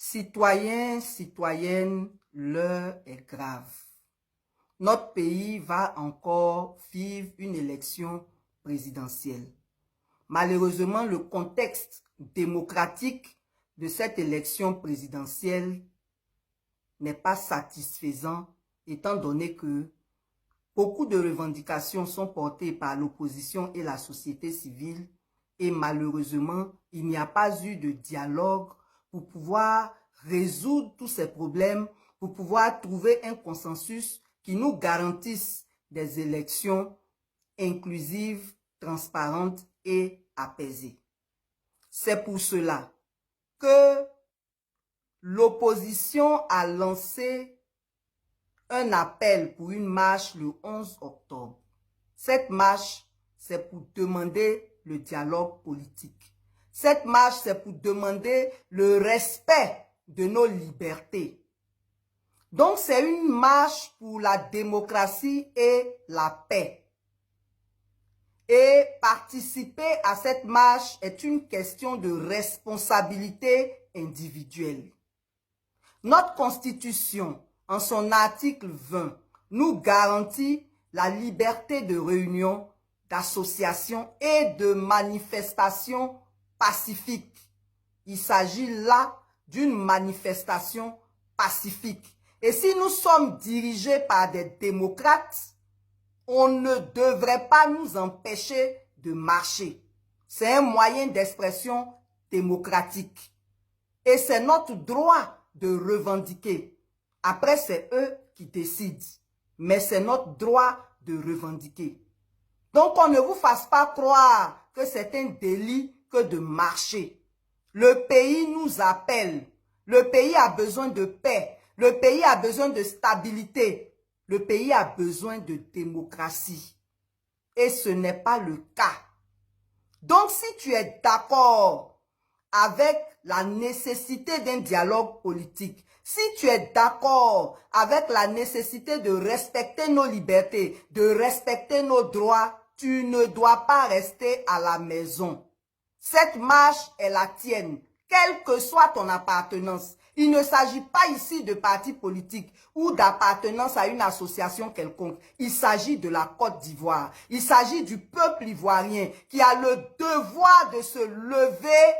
Citoyens, citoyennes, l'heure est grave. Notre pays va encore vivre une élection présidentielle. Malheureusement, le contexte démocratique de cette élection présidentielle n'est pas satisfaisant, étant donné que beaucoup de revendications sont portées par l'opposition et la société civile et malheureusement, il n'y a pas eu de dialogue pour pouvoir résoudre tous ces problèmes, pour pouvoir trouver un consensus qui nous garantisse des élections inclusives, transparentes et apaisées. C'est pour cela que l'opposition a lancé un appel pour une marche le 11 octobre. Cette marche, c'est pour demander le dialogue politique. Cette marche, c'est pour demander le respect de nos libertés. Donc, c'est une marche pour la démocratie et la paix. Et participer à cette marche est une question de responsabilité individuelle. Notre Constitution, en son article 20, nous garantit la liberté de réunion, d'association et de manifestation pacifique. Il s'agit là d'une manifestation pacifique. Et si nous sommes dirigés par des démocrates, on ne devrait pas nous empêcher de marcher. C'est un moyen d'expression démocratique. Et c'est notre droit de revendiquer. Après, c'est eux qui décident. Mais c'est notre droit de revendiquer. Donc, on ne vous fasse pas croire que c'est un délit que de marcher. Le pays nous appelle. Le pays a besoin de paix. Le pays a besoin de stabilité. Le pays a besoin de démocratie. Et ce n'est pas le cas. Donc, si tu es d'accord avec la nécessité d'un dialogue politique, si tu es d'accord avec la nécessité de respecter nos libertés, de respecter nos droits, tu ne dois pas rester à la maison. Cette marche est la tienne, quelle que soit ton appartenance. Il ne s'agit pas ici de parti politique ou d'appartenance à une association quelconque. Il s'agit de la Côte d'Ivoire. Il s'agit du peuple ivoirien qui a le devoir de se lever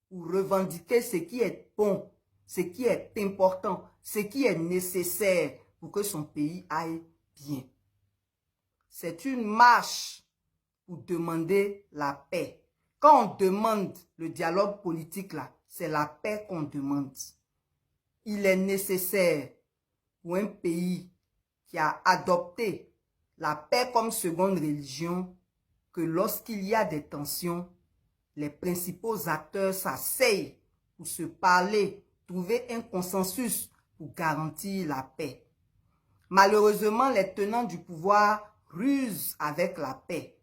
pour revendiquer ce qui est bon, ce qui est important, ce qui est nécessaire pour que son pays aille bien. C'est une marche pour demander la paix. Quand on demande le dialogue politique, là, c'est la paix qu'on demande. Il est nécessaire pour un pays qui a adopté la paix comme seconde religion que lorsqu'il y a des tensions, les principaux acteurs s'asseyent pour se parler, trouver un consensus pour garantir la paix. Malheureusement, les tenants du pouvoir rusent avec la paix.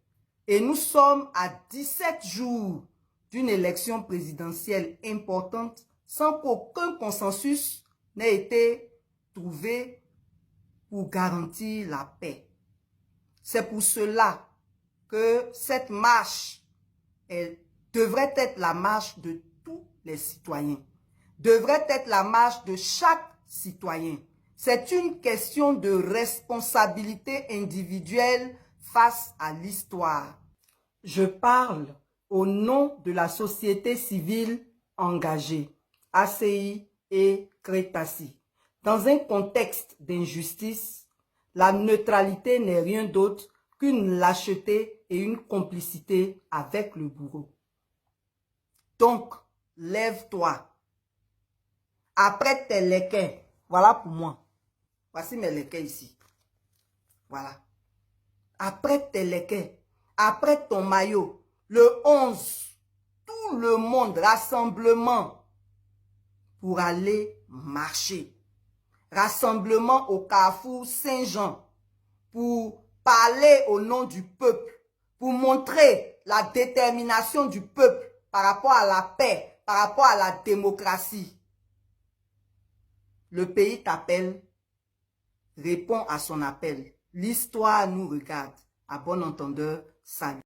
Et nous sommes à 17 jours d'une élection présidentielle importante sans qu'aucun consensus n'ait été trouvé pour garantir la paix. C'est pour cela que cette marche devrait être la marche de tous les citoyens, devrait être la marche de chaque citoyen. C'est une question de responsabilité individuelle face à l'histoire. Je parle au nom de la société civile engagée, ACI et Crétassi. Dans un contexte d'injustice, la neutralité n'est rien d'autre qu'une lâcheté et une complicité avec le bourreau. Donc, lève-toi. Après tes léquins, voilà pour moi. Voici mes léquins ici. Voilà. Après tes léquins, après ton maillot, le 11, tout le monde, rassemblement pour aller marcher. Rassemblement au carrefour Saint-Jean pour parler au nom du peuple, pour montrer la détermination du peuple par rapport à la paix, par rapport à la démocratie. Le pays t'appelle, réponds à son appel. L'histoire nous regarde. À bon entendeur, salut.